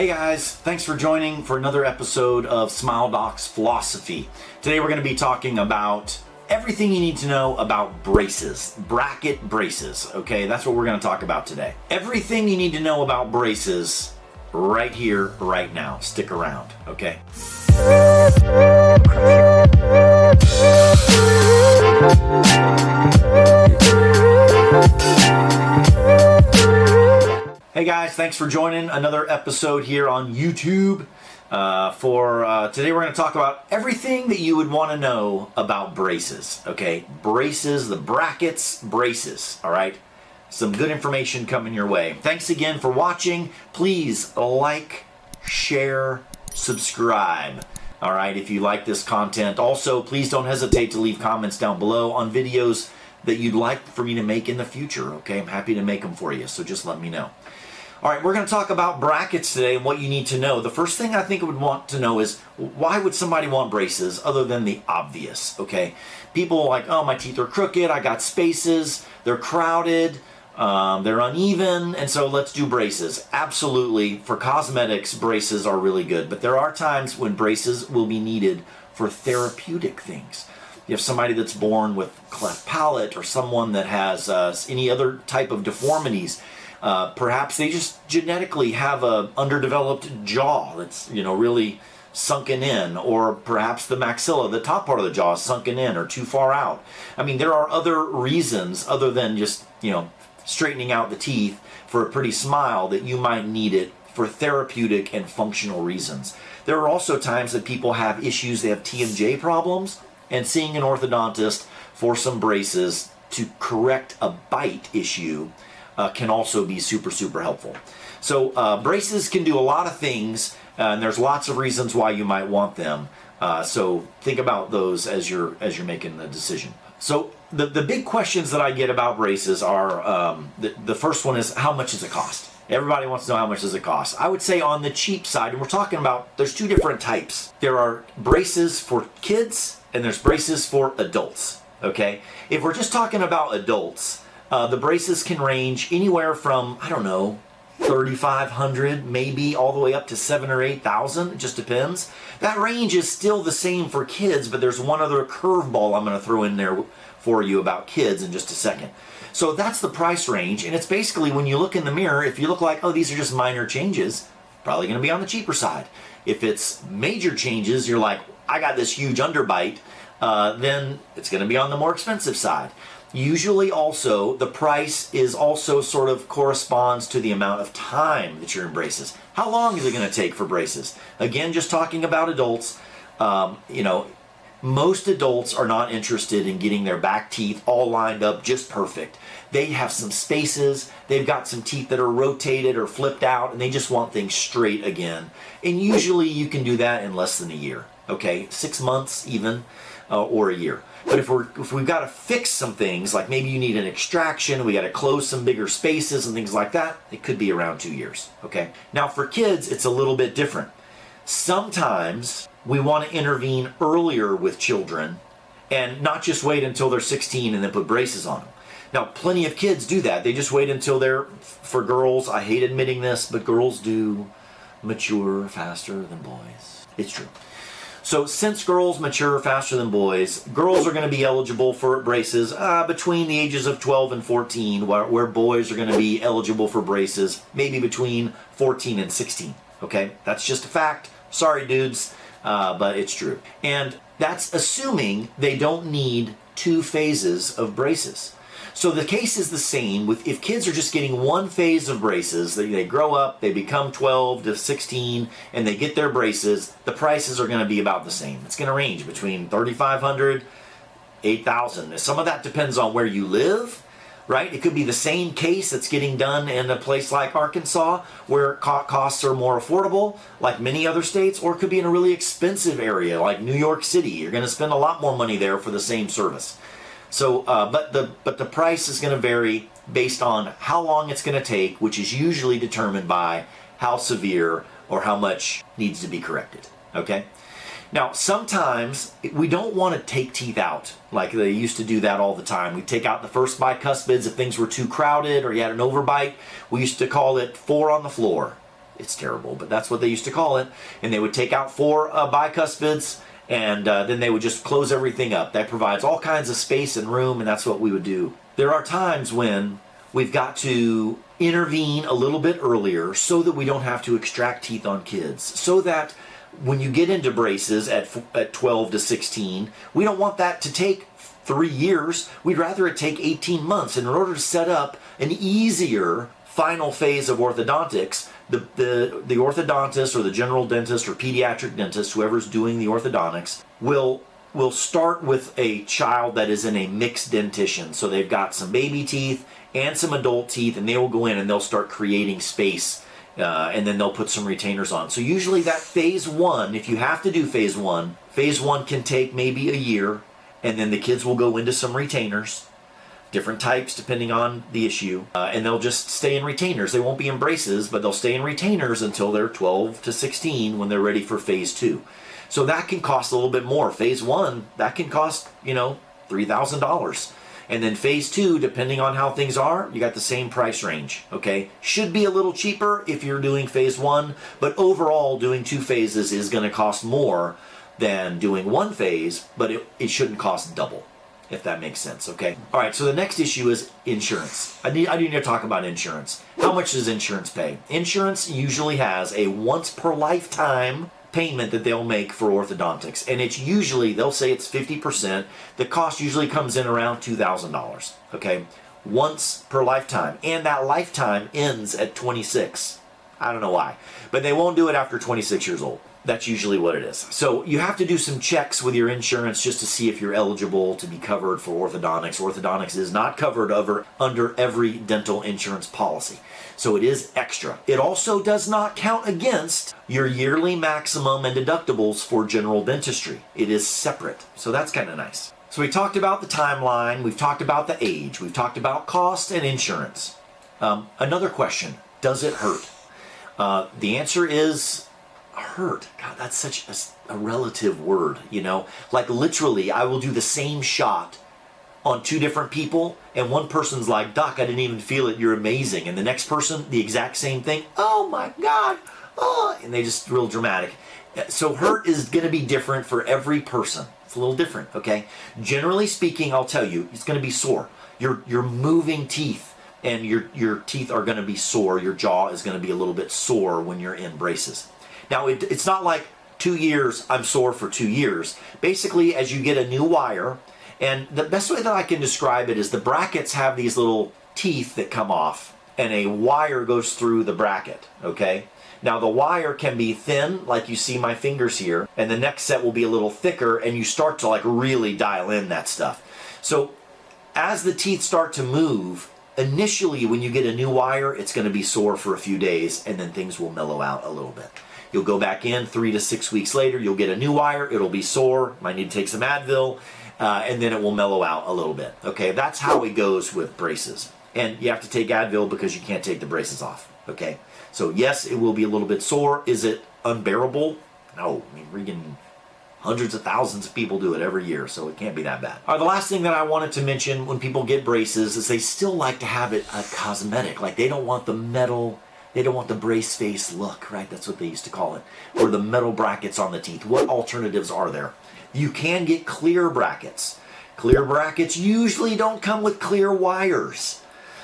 Hey guys, thanks for joining for another episode of Smile Doc's Philosophy. Today we're going to be talking about everything you need to know about braces, bracket braces, okay? That's what we're going to talk about today. Everything you need to know about braces right here, right now. Stick around, okay? Hey guys, thanks for joining another episode here on YouTube. Today we're going to talk about everything that you would want to know about braces, okay? Braces, the brackets, braces, all right? Some good information coming your way. Thanks again for watching. Please like, share, subscribe, all right, if you like this content. Also, please don't hesitate to leave comments down below on videos that you'd like for me to make in the future, okay? I'm happy to make them for you, so just let me know. All right, we're going to talk about brackets today and what you need to know. The first thing I think I would want to know is, why would somebody want braces other than the obvious, okay? People are like, oh, my teeth are crooked, I got spaces, they're crowded, they're uneven, and so let's do braces. Absolutely, for cosmetics, braces are really good, but there are times when braces will be needed for therapeutic things. You have somebody that's born with cleft palate or someone that has any other type of deformities. Perhaps they just genetically have a underdeveloped jaw that's, really sunken in, or perhaps the maxilla, the top part of the jaw is sunken in or too far out. I mean, there are other reasons other than just, straightening out the teeth for a pretty smile that you might need it for therapeutic and functional reasons. There are also times that people have issues, they have TMJ problems, and seeing an orthodontist for some braces to correct a bite issue can also be super, super helpful. So braces can do a lot of things, and there's lots of reasons why you might want them. So think about those as you're making the decision. So the big questions that I get about braces are, the first one is, how much does it cost? Everybody wants to know how much does it cost. I would say on the cheap side, and we're talking about, there's two different types. There are braces for kids, and there's braces for adults, okay? If we're just talking about adults, the braces can range anywhere from, $3,500 maybe all the way up to $7,000 or $8,000. It just depends. That range is still the same for kids, but there's one other curveball I'm going to throw in there for you about kids in just a second. So that's the price range, and it's basically when you look in the mirror, if you look like, oh, these are just minor changes, probably going to be on the cheaper side. If it's major changes, you're like, I got this huge underbite, then it's going to be on the more expensive side. Usually also, the price is also sort of corresponds to the amount of time that you're in braces. How long is it going to take for braces? Again, just talking about adults, most adults are not interested in getting their back teeth all lined up just perfect. They have some spaces, they've got some teeth that are rotated or flipped out, and they just want things straight again. And usually you can do that in less than a year, okay? 6 months even, or a year. But if we've got to fix some things, like maybe you need an extraction, we got to close some bigger spaces and things like that, it could be around 2 years, okay? Now for kids, it's a little bit different. Sometimes we want to intervene earlier with children and not just wait until they're 16 and then put braces on them. Now, plenty of kids do that. They just wait until for girls, I hate admitting this, but girls do mature faster than boys. It's true. So since girls mature faster than boys, girls are going to be eligible for braces between the ages of 12 and 14, where boys are going to be eligible for braces maybe between 14 and 16. Okay, that's just a fact. Sorry, dudes, but it's true. And that's assuming they don't need 2 phases of braces. So the case is the same with if kids are just getting one phase of braces, they grow up, they become 12 to 16, and they get their braces, the prices are going to be about the same. It's going to range between $3,500, $8,000. Some of that depends on where you live, right? It could be the same case that's getting done in a place like Arkansas where costs are more affordable, like many other states, or it could be in a really expensive area like New York City. You're going to spend a lot more money there for the same service. So, but the price is going to vary based on how long it's going to take, which is usually determined by how severe or how much needs to be corrected, okay? Now, sometimes we don't want to take teeth out like they used to do that all the time. We take out the first bicuspids if things were too crowded or you had an overbite. We used to call it 4 on the floor. It's terrible, but that's what they used to call it. And they would take out 4 bicuspids, and then they would just close everything up. That provides all kinds of space and room, and that's what we would do. There are times when we've got to intervene a little bit earlier so that we don't have to extract teeth on kids, so that when you get into braces at 12 to 16, we don't want that to take 3 years. We'd rather it take 18 months. And in order to set up an easier final phase of orthodontics, the orthodontist or the general dentist or pediatric dentist, whoever's doing the orthodontics, will start with a child that is in a mixed dentition. So they've got some baby teeth and some adult teeth, and they will go in and they'll start creating space, and then they'll put some retainers on. So usually that phase 1, if you have to do phase 1 can take maybe a year, and then the kids will go into some retainers, different types depending on the issue, and they'll just stay in retainers. They won't be in braces, but they'll stay in retainers until they're 12 to 16 when they're ready for phase 2. So that can cost a little bit more. Phase 1, that can cost, $3,000. And then phase 2, depending on how things are, you got the same price range, okay? Should be a little cheaper if you're doing phase 1, but overall doing 2 phases is going to cost more than doing 1 phase, but it shouldn't cost double, if that makes sense, okay? All right, so the next issue is insurance. I need to talk about insurance. How much does insurance pay? Insurance usually has a once per lifetime payment that they'll make for orthodontics, and it's usually, they'll say it's 50%. The cost usually comes in around $2,000, okay? Once per lifetime, and that lifetime ends at 26. I don't know why, but they won't do it after 26 years old. That's usually what it is. So you have to do some checks with your insurance just to see if you're eligible to be covered for orthodontics. Orthodontics is not covered under every dental insurance policy. So it is extra. It also does not count against your yearly maximum and deductibles for general dentistry. It is separate. So that's kind of nice. So we talked about the timeline. We've talked about the age. We've talked about cost and insurance. Another question, does it hurt? The answer is hurt. God, that's such a relative word, Like literally, I will do the same shot on 2 different people, and one person's like, "Doc, I didn't even feel it, you're amazing." And the next person, the exact same thing, "Oh my God, oh," and they just real dramatic. So hurt is going to be different for every person. It's a little different, okay? Generally speaking, I'll tell you, it's going to be sore. You're moving teeth, and your teeth are going to be sore. Your jaw is going to be a little bit sore when you're in braces. Now, it's not like 2 years, I'm sore for 2 years. Basically, as you get a new wire, and the best way that I can describe it is the brackets have these little teeth that come off, and a wire goes through the bracket, okay? Now, the wire can be thin, like you see my fingers here, and the next set will be a little thicker, and you start to like really dial in that stuff. So as the teeth start to move, initially when you get a new wire, it's going to be sore for a few days, and then things will mellow out a little bit. You'll go back in 3 to 6 weeks later, you'll get a new wire, it'll be sore, might need to take some Advil, and then it will mellow out a little bit. Okay, that's how it goes with braces. And you have to take Advil because you can't take the braces off. Okay, so yes, it will be a little bit sore. Is it unbearable? No, I mean, we're getting hundreds of thousands of people do it every year, so it can't be that bad. All right, the last thing that I wanted to mention when people get braces is they still like to have it a cosmetic. Like they don't want the metal, they don't want the brace face look, right? That's what they used to call it. Or the metal brackets on the teeth. What alternatives are there? You can get clear brackets. Clear brackets usually don't come with clear wires.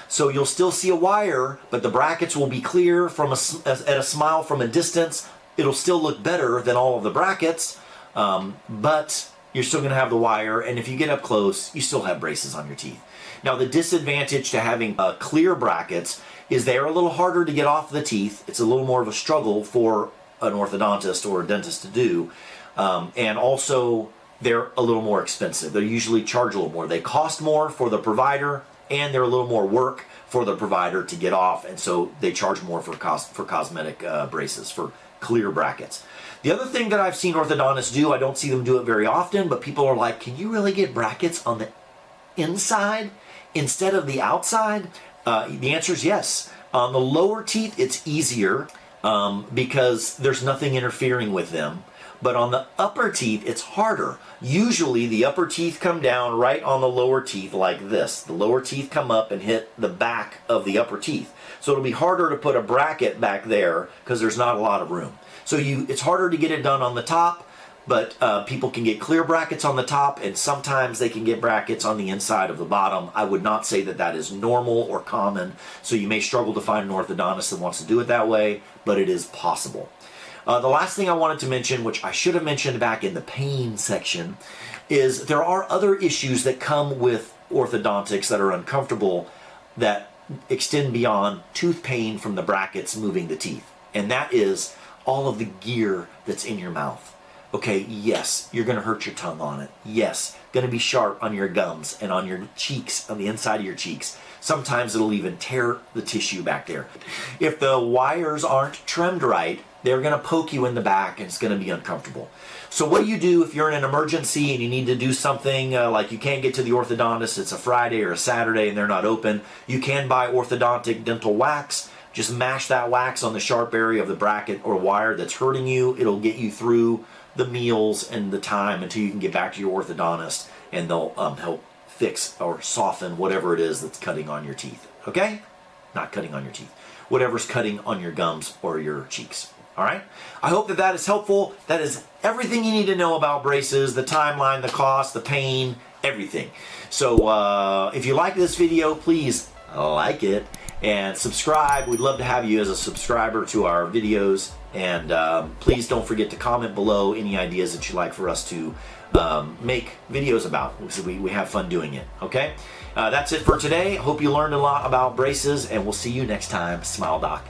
So you'll still see a wire, but the brackets will be clear from at a smile from a distance. It'll still look better than all of the brackets, but you're still going to have the wire, and if you get up close, you still have braces on your teeth. Now, the disadvantage to having clear brackets is they're a little harder to get off the teeth. It's a little more of a struggle for an orthodontist or a dentist to do, and also they're a little more expensive. They usually charge a little more. They cost more for the provider, and they're a little more work for the provider to get off, and so they charge more for cosmetic braces, for clear brackets. The other thing that I've seen orthodontists do, I don't see them do it very often, but people are like, can you really get brackets on the inside instead of the outside? The answer is yes. On the lower teeth, it's easier because there's nothing interfering with them. But on the upper teeth, it's harder. Usually the upper teeth come down right on the lower teeth like this. The lower teeth come up and hit the back of the upper teeth. So it'll be harder to put a bracket back there because there's not a lot of room. So it's harder to get it done on the top, but people can get clear brackets on the top, and sometimes they can get brackets on the inside of the bottom. I would not say that that is normal or common, so you may struggle to find an orthodontist that wants to do it that way, but it is possible. The last thing I wanted to mention, which I should have mentioned back in the pain section, is there are other issues that come with orthodontics that are uncomfortable that extend beyond tooth pain from the brackets moving the teeth. And that is all of the gear that's in your mouth. Okay, yes, you're going to hurt your tongue on it. Yes, going to be sharp on your gums and on your cheeks, on the inside of your cheeks. Sometimes it'll even tear the tissue back there. If the wires aren't trimmed right, they're going to poke you in the back and it's going to be uncomfortable. So what do you do if you're in an emergency and you need to do something like you can't get to the orthodontist, it's a Friday or a Saturday and they're not open? You can buy orthodontic dental wax. Just mash that wax on the sharp area of the bracket or wire that's hurting you. It'll get you through the meals and the time until you can get back to your orthodontist, and they'll help fix or soften whatever it is that's cutting on your teeth. Okay? Not cutting on your teeth. Whatever's cutting on your gums or your cheeks. All right? I hope that is helpful. That is everything you need to know about braces, the timeline, the cost, the pain, everything. So if you like this video, please like it and subscribe. We'd love to have you as a subscriber to our videos. And please don't forget to comment below any ideas that you'd like for us to make videos about. So we have fun doing it. Okay? That's it for today. Hope you learned a lot about braces, and we'll see you next time. Smile Doc